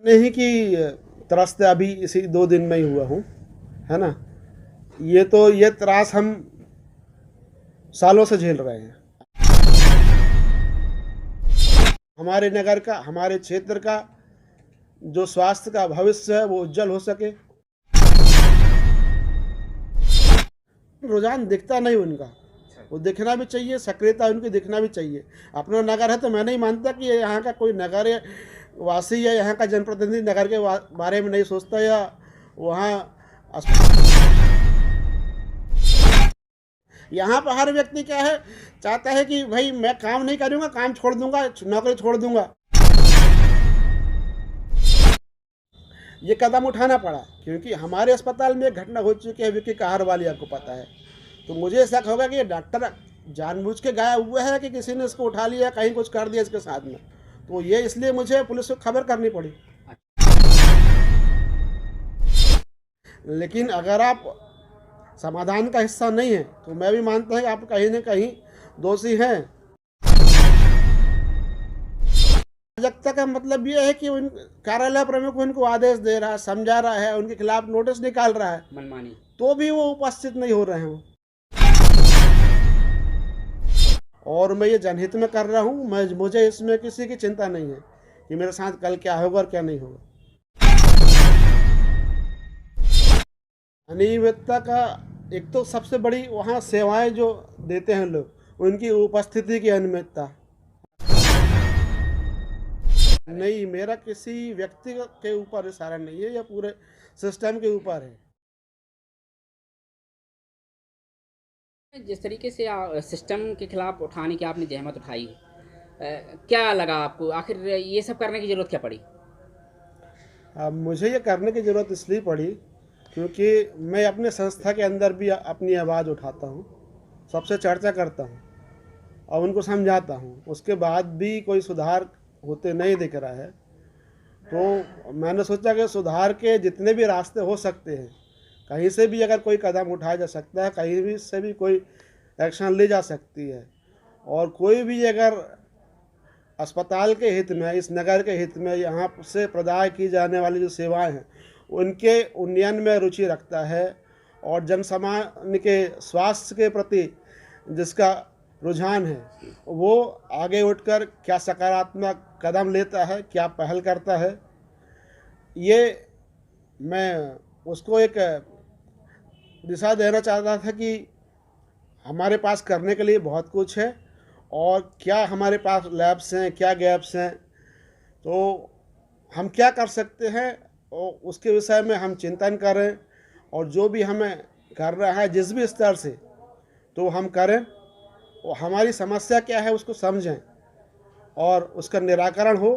नहीं कि त्रस्त अभी इसी 2 दिन में ही हुआ हूँ, है ना। ये त्रास हम सालों से झेल रहे हैं। हमारे नगर का, हमारे क्षेत्र का जो स्वास्थ्य का भविष्य है वो उज्जवल हो सके। रुझान दिखता नहीं उनका, वो दिखना भी चाहिए, सक्रियता उनकी दिखना भी चाहिए। अपना नगर है तो मैं नहीं मानता कि यहाँ का कोई नगर वासी या यहाँ का जनप्रतिनिधि नगर के बारे में नहीं सोचता या वहाँ यहाँ पर हर व्यक्ति क्या है, चाहता है कि भाई मैं काम नहीं करूँगा, काम छोड़ दूंगा, नौकरी छोड़ दूंगा। ये कदम उठाना पड़ा क्योंकि हमारे अस्पताल में एक घटना हो चुकी है, विक्की कहर वाली, आपको पता है। तो मुझे शक होगा कि ये डॉक्टर जानबूझ के गायब हुआ है कि किसी ने इसको उठा लिया, कहीं कुछ कर दिया इसके साथ में। तो ये इसलिए मुझे पुलिस को खबर करनी पड़ी। लेकिन अगर आप समाधान का हिस्सा नहीं है तो मैं भी मानता हूँ कि आप कहीं ना कहीं दोषी हैं। सजगता का मतलब ये है कि उन कार्यालय प्रमुख उनको आदेश दे रहा है, समझा रहा है, उनके खिलाफ नोटिस निकाल रहा है, मनमानी, तो भी वो उपस्थित नहीं हो रहे हैं। और मैं ये जनहित में कर रहा हूँ, मुझे इसमें किसी की चिंता नहीं है कि मेरे साथ कल क्या होगा और क्या नहीं होगा। अनियमितता का एक तो सबसे बड़ी वहाँ सेवाएं जो देते हैं लोग, उनकी उपस्थिति की अनियमितता। नहीं, मेरा किसी व्यक्ति के ऊपर इशारा नहीं है, यह पूरे सिस्टम के ऊपर है। जिस तरीके से सिस्टम के खिलाफ उठाने की आपने जहमत उठाई, क्या लगा आपको? आखिर ये सब करने की ज़रूरत क्या पड़ी? अब मुझे ये करने की ज़रूरत इसलिए पड़ी क्योंकि मैं अपने संस्था के अंदर भी अपनी आवाज़ उठाता हूँ, सबसे चर्चा करता हूँ और उनको समझाता हूँ। उसके बाद भी कोई सुधार होते नहीं दिख रहा है, तो मैंने सोचा कि सुधार के जितने भी रास्ते हो सकते हैं, कहीं से भी अगर कोई कदम उठाया जा सकता है, कहीं भी से भी कोई एक्शन ली जा सकती है, और कोई भी अगर अस्पताल के हित में, इस नगर के हित में यहाँ से प्रदान की जाने वाली जो सेवाएं हैं उनके उन्नयन में रुचि रखता है और जनसामान्य के स्वास्थ्य के प्रति जिसका रुझान है, वो आगे उठकर क्या सकारात्मक कदम लेता है, क्या पहल करता है, ये मैं उसको एक दिशा देना चाहता था कि हमारे पास करने के लिए बहुत कुछ है और क्या हमारे पास लैब्स हैं, क्या गैप्स हैं, तो हम क्या कर सकते हैं और उसके विषय में हम चिंतन करें और जो भी हमें करना है जिस भी स्तर से तो हम करें और हमारी समस्या क्या है उसको समझें और उसका निराकरण हो,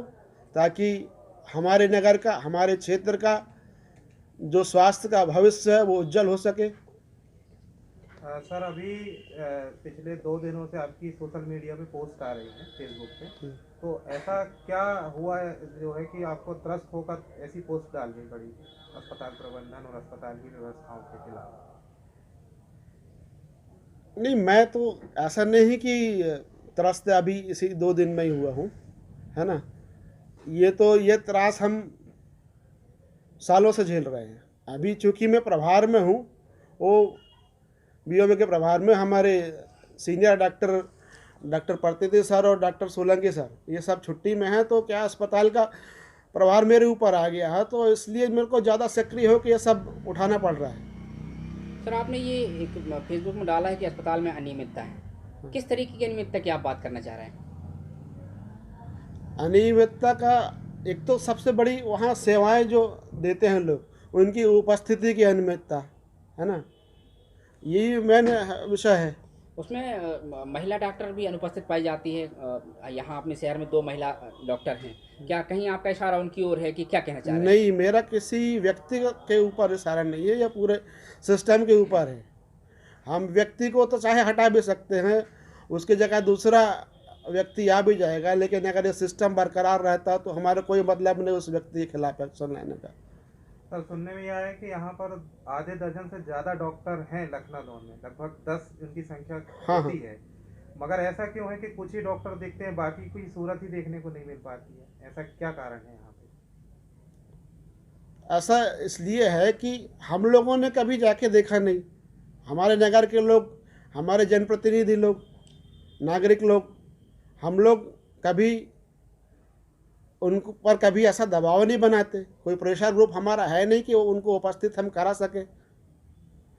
ताकि हमारे नगर का, हमारे क्षेत्र का जो स्वास्थ्य का भविष्य है वो उज्जवल हो सके। सर अभी पिछले 2 दिनों से आपकी सोशल मीडिया पे पोस्ट आ रही है, फेसबुक पे, तो ऐसा क्या हुआ है जो है कि आपको त्रस्त होकर ऐसी पोस्ट डालनी पड़ी अस्पताल प्रबंधन और अस्पताल की व्यवस्थाओं के खिलाफ? नहीं, मैं तो ऐसा नहीं कि त्रस्त अभी इसी 2 दिन में ही हुआ हूँ, है ना। ये त्रास हम सालों से झेल रहे हैं। अभी चूँकि मैं प्रभार में हूँ, वो बीओबी के प्रभार में हमारे सीनियर डॉक्टर प्रतीति सर और डॉक्टर सोलंकी सर ये सब छुट्टी में हैं, तो क्या अस्पताल का प्रभार मेरे ऊपर आ गया है, तो इसलिए मेरे को ज़्यादा सक्रिय हो कि ये सब उठाना पड़ रहा है। सर आपने ये एक फेसबुक में डाला है कि अस्पताल में अनियमितता है, किस तरीके की अनियमितता की आप बात करना चाह रहे हैं? अनियमितता का एक तो सबसे बड़ी वहाँ सेवाएं जो देते हैं लोग, उनकी उपस्थिति की अनियमितता, है ना, यही मेन विषय है। उसमें महिला डॉक्टर भी अनुपस्थित पाई जाती है। यहाँ अपने शहर में 2 महिला डॉक्टर हैं, क्या कहीं आपका इशारा उनकी ओर है कि क्या कहना चाह रहे हैं? नहीं, मेरा किसी व्यक्ति के ऊपर इशारा नहीं है, यह पूरे सिस्टम के ऊपर है। हम व्यक्ति को तो चाहे हटा भी सकते हैं, उसकी जगह दूसरा व्यक्ति आ भी जाएगा, लेकिन अगर ये सिस्टम बरकरार रहता तो हमारा कोई मतलब नहीं उस व्यक्ति के खिलाफ एक्शन लेने का। सर सुनने में आया है कि यहाँ पर आधे दर्जन से ज़्यादा डॉक्टर हैं लखनऊ में, लगभग 10 उनकी संख्या होती है, मगर ऐसा क्यों है कि कुछ ही डॉक्टर दिखते हैं, बाकी कोई सूरत ही देखने को नहीं मिल पाती है? ऐसा क्या कारण है यहाँ पे? ऐसा इसलिए है कि हम लोगों ने कभी जाके देखा नहीं, हमारे नगर के लोग, हमारे जनप्रतिनिधि लोग, नागरिक लोग, हम लोग कभी उन पर कभी ऐसा दबाव नहीं बनाते, कोई प्रेशर ग्रुप हमारा है नहीं कि उनको उपस्थित हम करा सके,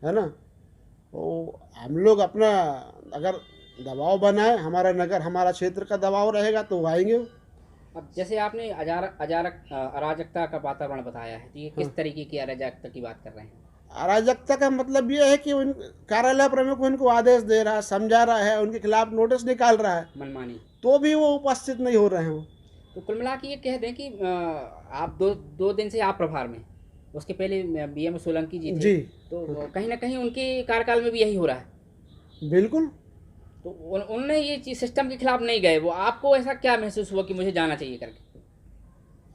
है ना। तो हम लोग अपना अगर दबाव बनाए, हमारा नगर हमारा क्षेत्र का दबाव रहेगा तो वो आएंगे। अब जैसे आपने अराजकता का वातावरण बताया है, तो ये किस तरीके की अराजकता की बात कर रहे हैं? अराजकता का मतलब ये है कि उन कार्यालय प्रमुख उनको आदेश दे रहा है, समझा रहा है, उनके खिलाफ नोटिस निकाल रहा है, मनमानी। तो भी वो उपस्थित नहीं हो रहे हैं। तो कुल मिला के ये कह दें कि आप दो दिन से आप प्रभार में, उसके पहले BM सोलंकी जी थे, जी। तो कहीं ना कहीं उनके कार्यकाल में भी यही हो रहा है। बिल्कुल। तो उनने ये चीज सिस्टम के खिलाफ नहीं गए, वो आपको ऐसा क्या महसूस हुआ कि मुझे जाना चाहिए करके?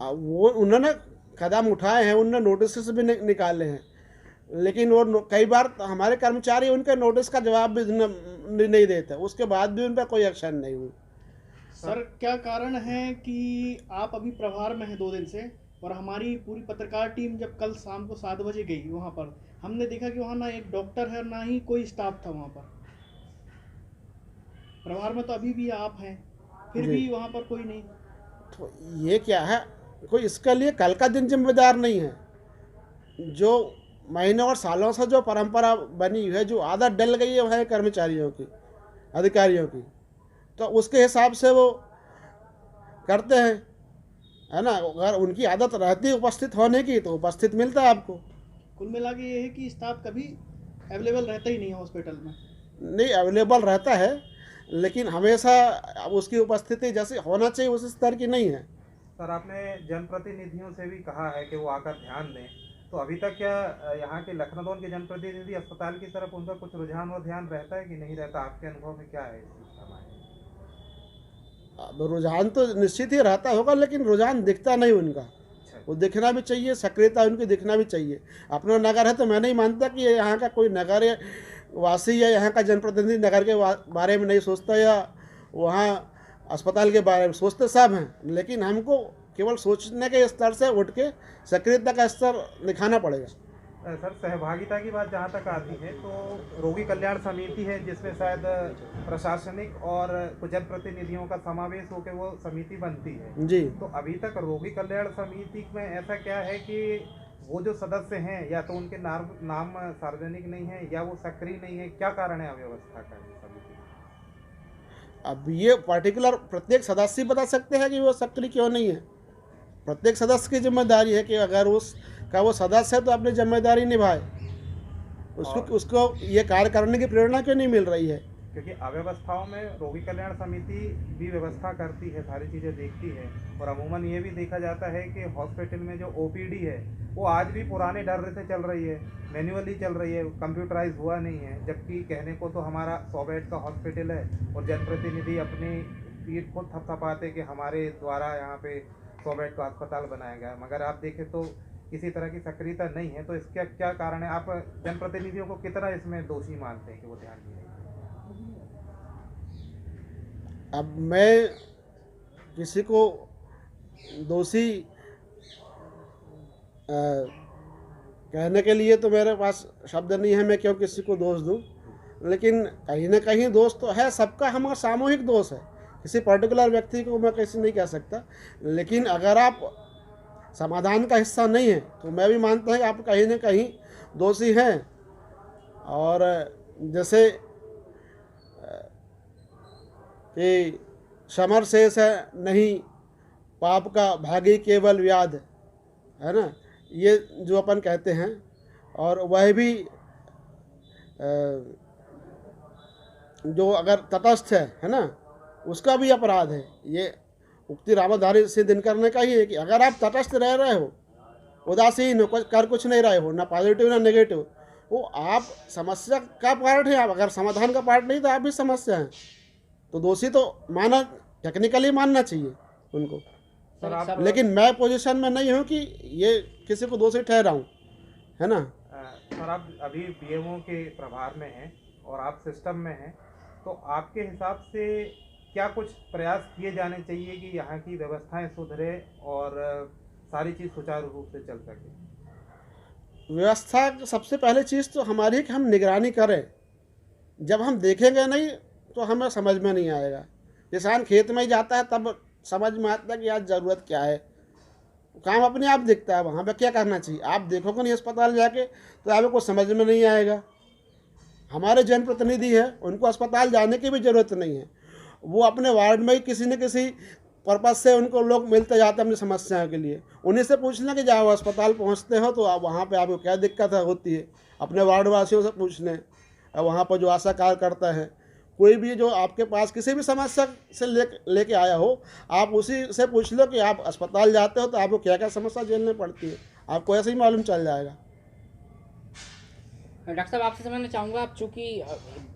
वो उन्होंने कदम उठाए हैं, उन्होंने नोटिस भी निकाले हैं, लेकिन वो कई बार हमारे कर्मचारी उनके नोटिस का जवाब भी नहीं देते, उसके बाद भी उन पर कोई एक्शन नहीं हुई। सर, क्या कारण है कि आप अभी प्रभार में हैं 2 दिन से, और हमारी पूरी पत्रकार टीम जब कल शाम को 7 बजे गई वहाँ पर, हमने देखा कि वहाँ ना एक डॉक्टर है, ना ही कोई स्टाफ था वहाँ पर। प्रभार में तो अभी भी आप हैं, फिर जी। भी वहाँ पर कोई नहीं। तो ये क्या है, कोई इसके लिए कल का दिन जिम्मेदार नहीं है। जो महीनों और सालों से जो परंपरा बनी हुई है, जो आदत डल गई है वह कर्मचारियों की, अधिकारियों की, तो उसके हिसाब से वो करते हैं, है ना। अगर उनकी आदत रहती उपस्थित होने की तो उपस्थित मिलता है आपको। कुल मिला के ये है कि स्टाफ कभी अवेलेबल रहता ही नहीं है हॉस्पिटल में। नहीं, अवेलेबल रहता है, लेकिन हमेशा उसकी उपस्थिति जैसे होना चाहिए उस स्तर की नहीं है। सर, आपने जनप्रतिनिधियों से भी कहा है कि वो आकर ध्यान दें, तो अभी तक क्या यहाँ के लखनऊ के जनप्रतिनिधि अस्पताल की तरफ उनका कुछ रुझान और ध्यान रहता है कि नहीं रहता? आपके अनुभव में क्या है इस चीज़ का? अब रुझान तो निश्चित ही रहता होगा, लेकिन रुझान दिखता नहीं उनका। वो दिखना भी चाहिए, सक्रियता उनकी दिखना भी चाहिए। अपना नगर है तो मैं नहीं मानता कि यहाँ का कोई नगर वासी या यहाँ का जनप्रतिनिधि नगर के बारे में नहीं सोचता, या वहाँ अस्पताल के बारे में सोचते सब हैं, लेकिन हमको केवल सोचने के स्तर से उठ के सक्रियता का स्तर दिखाना पड़ेगा। सर, सहभागिता की बात जहाँ तक आती है तो रोगी कल्याण समिति है जिसमें शायद प्रशासनिक और कुछ जनप्रतिनिधियों का समावेश होकर वो समिति बनती है जी। तो अभी तक रोगी कल्याण समिति में ऐसा क्या है कि वो जो सदस्य हैं या तो उनके नाम सार्वजनिक नहीं है या वो सक्रिय नहीं है? क्या कारण है अव्यवस्था का समिति? अब ये पर्टिकुलर प्रत्येक सदस्य बता सकते हैं कि वो सक्रिय क्यों नहीं है। प्रत्येक सदस्य की जिम्मेदारी है कि अगर उसका वो सदस्य है तो अपनी जिम्मेदारी निभाए, उसको ये कार्य करने की प्रेरणा क्यों नहीं मिल रही है? क्योंकि अव्यवस्थाओं में रोगी कल्याण समिति भी व्यवस्था करती है, सारी चीज़ें देखती है, और अमूमन ये भी देखा जाता है कि हॉस्पिटल में जो OPD है वो आज भी पुराने ढर्रे से चल रही है, मैन्युअली चल रही है, कंप्यूटराइज हुआ नहीं है। जबकि कहने को तो हमारा 100 बेड का हॉस्पिटल है और जनप्रतिनिधि अपनी पीठ खुद थपथपाते कि हमारे द्वारा यहाँ पे 100 बेड का अस्पताल बनाया गया, मगर आप देखें तो किसी तरह की सक्रियता नहीं है। तो इसका क्या कारण है? आप जनप्रतिनिधियों को कितना इसमें दोषी मानते हैं कि वो ध्यान नहीं देते? अब मैं किसी को दोषी कहने के लिए तो मेरे पास शब्द नहीं है, मैं क्यों किसी को दोष दूं, लेकिन कहीं ना कहीं दोष तो है, सबका हमारा सामूहिक दोष है, किसी पर्टिकुलर व्यक्ति को मैं कैसे नहीं कह सकता। लेकिन अगर आप समाधान का हिस्सा नहीं है तो मैं भी मानता हूँ कि आप कहीं ना कहीं दोषी हैं। और जैसे कि समर शेष है नहीं, पाप का भागी केवल व्याध, है ना, ये जो अपन कहते हैं, और वह भी जो अगर तटस्थ है ना, उसका भी अपराध है। ये उक्ति रामाधारी से दिनकर ने कही है कि अगर आप तटस्थ रह रहे हो, उदासीन हो, कर कुछ नहीं रहे हो, ना पॉजिटिव ना नेगेटिव, वो आप समस्या का पार्ट है। आप अगर समाधान का पार्ट नहीं तो आप भी समस्या हैं, तो दोषी तो माना टेक्निकली मानना चाहिए उनको। सर, आप लेकिन मैं पोजीशन में नहीं हूँ कि ये किसी को दोषी ठहराऊं, है ना। सर, आप अभी PMO के प्रभार में हैं और आप सिस्टम में हैं, तो आपके हिसाब से क्या कुछ प्रयास किए जाने चाहिए कि यहाँ की व्यवस्थाएं सुधरे और सारी चीज़ सुचारू रूप से चल सके? व्यवस्था सबसे पहली चीज़ तो हमारी है कि हम निगरानी करें। जब हम देखेंगे नहीं तो हमें समझ में नहीं आएगा। किसान खेत में ही जाता है तब समझ में आता है कि आज ज़रूरत क्या है। काम अपने आप दिखता है, वहाँ पे क्या करना चाहिए। आप देखोगे नहीं अस्पताल जाके तो आपको कुछ समझ में नहीं आएगा। हमारे जनप्रतिनिधि हैं, उनको अस्पताल जाने की भी ज़रूरत नहीं है। वो अपने वार्ड में ही किसी न किसी पर्पज़ से उनको लोग मिलते जाते हैं अपनी समस्याओं के लिए। उन्हीं से पूछ लें कि जब आप अस्पताल पहुंचते हो तो आप वहाँ पे आपको क्या दिक्कत होती है, अपने वार्ड वासियों से पूछ लें। और वहाँ पर जो आशा कार्यकर्ता है, कोई भी जो आपके पास किसी भी समस्या से लेके आया हो, आप उसी से पूछ लो कि आप अस्पताल जाते हो तो आपको क्या क्या समस्या झेलनी पड़ती है, आपको ऐसे ही मालूम चल जाएगा। डॉक्टर साहब आपसे समझना चाहूँगा, आप चूँकि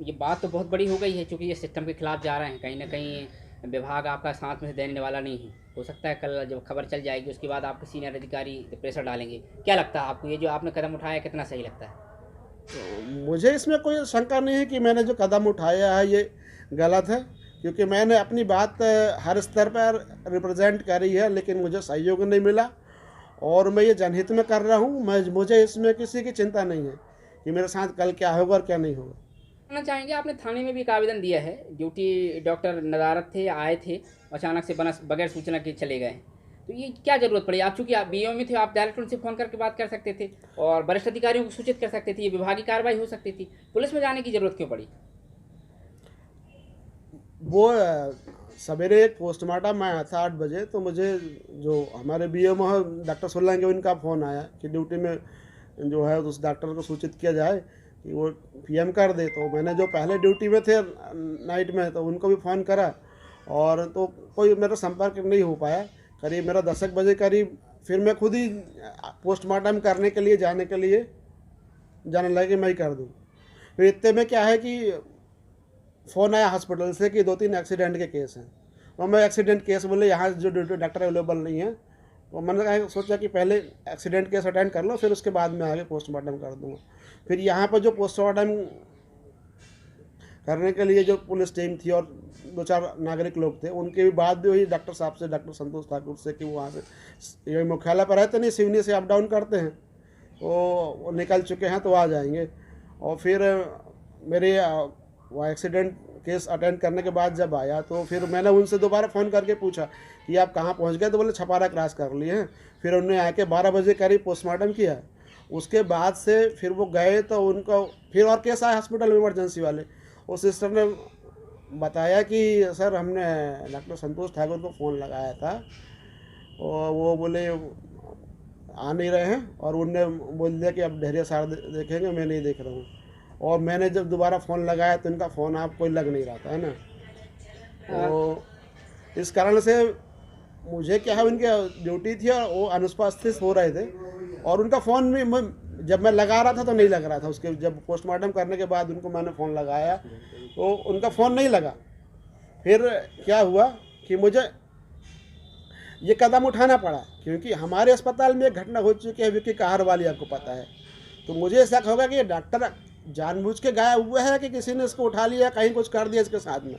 ये बात तो बहुत बड़ी हो गई है, चूँकि ये सिस्टम के खिलाफ जा रहे हैं, कहीं ना कहीं विभाग आपका साथ में से देने वाला नहीं है। हो सकता है कल जब खबर चल जाएगी उसके बाद आपके सीनियर अधिकारी प्रेशर डालेंगे। क्या लगता है आपको, ये जो आपने कदम उठाया कितना सही लगता है? तो मुझे इसमें कोई शंका नहीं है कि मैंने जो कदम उठाया है ये गलत है, क्योंकि मैंने अपनी बात हर स्तर पर रिप्रेजेंट करी है, लेकिन मुझे सहयोग नहीं मिला। और मैं ये जनहित में कर रहा हूँ। मुझे इसमें किसी की चिंता नहीं है कि मेरे साथ कल क्या होगा और क्या नहीं होगा। कहना चाहेंगे, आपने थाने में भी एक आवेदन दिया है, ड्यूटी डॉक्टर नदारत थे, आए थे, अचानक से बगैर सूचना के चले गए। तो ये क्या ज़रूरत पड़ी? आप चूँकि आप बीओ में थे, आप डायरेक्ट उनसे फ़ोन करके बात कर सकते थे और वरिष्ठ अधिकारियों को सूचित कर सकते थे, ये विभागीय कार्रवाई हो सकती थी। पुलिस में जाने की ज़रूरत क्यों पड़ी? वो सवेरे एक पोस्टमार्टम आया था 8 बजे, तो मुझे जो हमारे बीओ में डॉक्टर सोलंकी उनका फ़ोन आया कि ड्यूटी में जो है उस डॉक्टर को सूचित किया जाए कि वो पीएम कर दे। तो मैंने जो पहले ड्यूटी में थे नाइट में, तो उनको भी फ़ोन करा और तो कोई मेरा संपर्क नहीं हो पाया। करीब मेरा 10 बजे करीब फिर मैं खुद ही पोस्टमार्टम करने के लिए जाने लगा कि मैं ही कर दूँ। फिर इतने में क्या है कि फ़ोन आया हॉस्पिटल से कि 2-3 एक्सीडेंट के केस हैं। और मैं एक्सीडेंट केस बोले यहाँ जो ड्यूटी डॉक्टर अवेलेबल नहीं है, तो मैंने सोचा कि पहले एक्सीडेंट केस अटेंड कर लो, फिर उसके बाद में आगे पोस्टमार्टम कर दूँगा। फिर यहाँ पर जो पोस्टमार्टम करने के लिए जो पुलिस टीम थी और 2-4 नागरिक लोग थे, उनके भी बात भी हुई डॉक्टर साहब से, डॉक्टर संतोष ठाकुर से, कि वो वहाँ से ये मुख्यालय पर रहते नहीं, सिवनी से अप डाउन करते हैं, तो वो निकल चुके हैं तो आ जाएंगे। और फिर मेरे वहाँ एक्सीडेंट केस अटेंड करने के बाद जब आया तो फिर मैंने उनसे दोबारा फ़ोन करके पूछा कि आप कहाँ पहुँच गए, तो बोले छपारा क्रॉस कर लिए हैं। फिर उन्होंने आके 12 बजे करीब पोस्टमार्टम किया। उसके बाद से फिर वो गए तो उनको फिर और केस आया हॉस्पिटल में, इमरजेंसी वाले। उस सिस्टर ने बताया कि सर हमने डॉक्टर संतोष ठाकुर को फ़ोन लगाया था और वो बोले आ नहीं रहे हैं, और उनने बोल दिया कि अब ढेरिया सार देखेंगे, मैं नहीं देख रहा हूँ। और मैंने जब दोबारा फ़ोन लगाया तो इनका फ़ोन आप कोई लग नहीं रहा था, है ना। तो इस कारण से मुझे क्या है, उनकी ड्यूटी थी और वो अनुपस्थित हो रहे थे, और उनका फ़ोन भी जब मैं लगा रहा था तो नहीं लग रहा था। उसके जब पोस्टमार्टम करने के बाद उनको मैंने फ़ोन लगाया तो उनका फ़ोन नहीं लगा। फिर क्या हुआ कि मुझे ये कदम उठाना पड़ा, क्योंकि हमारे अस्पताल में एक घटना हो चुकी है विक्की कहार वाली, आपको पता है। तो मुझे शक होगा कि ये डॉक्टर जानबूझ के गायब हुआ है कि किसी ने इसको उठा लिया, कहीं कुछ कर दिया इसके साथ में।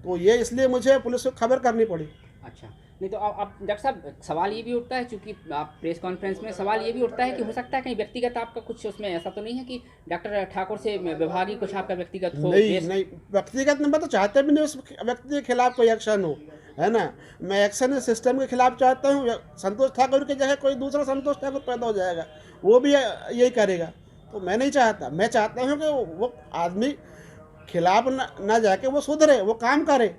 तो ये इसलिए मुझे पुलिस को खबर करनी पड़ी। अच्छा, नहीं तो आप डॉक्टर साहब, सवाल ये भी उठता है, चूँकि आप प्रेस कॉन्फ्रेंस में सवाल ये भी उठता है कि हो सकता है कहीं व्यक्तिगत आपका कुछ उसमें ऐसा तो नहीं है कि डॉक्टर ठाकुर से विभागीय कुछ आपका व्यक्तिगत हो? नहीं, व्यक्तिगत मैं तो चाहते भी नहीं उस व्यक्ति के खिलाफ कोई एक्शन हो, है ना। मैं एक्शन इस सिस्टम के खिलाफ चाहता हूँ। संतोष ठाकुर की जगह कोई दूसरा संतोष ठाकुर पैदा हो जाएगा, वो भी यही करेगा। तो मैं नहीं चाहता। मैं चाहता हूँ कि वो आदमी खिलाफ ना जाके वो सुधरे, वो काम करे।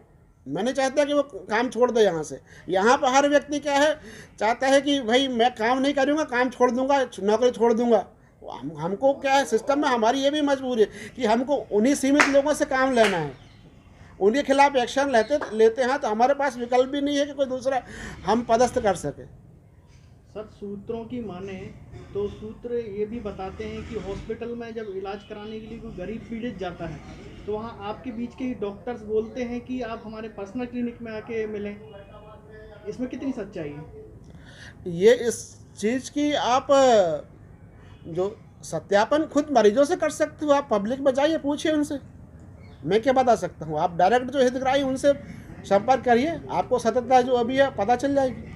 मैं नहीं चाहता कि वो काम छोड़ दे यहाँ से। यहाँ पर हर व्यक्ति क्या है, चाहता है कि भाई मैं काम नहीं करूँगा, काम छोड़ दूँगा, नौकरी छोड़ दूँगा। हमको क्या है, सिस्टम में हमारी ये भी मजबूरी है कि हमको उन्हीं सीमित लोगों से काम लेना है। उनके खिलाफ एक्शन लेते हैं तो हमारे पास विकल्प भी नहीं है कि कोई दूसरा हम पदस्थ कर सके। सर, सूत्रों की माने तो सूत्र ये भी बताते हैं कि हॉस्पिटल में जब इलाज कराने के लिए कोई गरीब पीड़ित जाता है तो वहाँ आपके बीच के डॉक्टर्स बोलते हैं कि आप हमारे पर्सनल क्लिनिक में आके मिलें। इसमें कितनी सच्चाई है? ये इस चीज़ की आप जो सत्यापन खुद मरीजों से कर सकते हो। आप पब्लिक में जाइए, पूछिए उनसे, मैं क्या बता सकता हूँ। आप डायरेक्ट जो हितग्राही उनसे संपर्क करिए, आपको सत्यता जो अभी है पता चल जाएगी।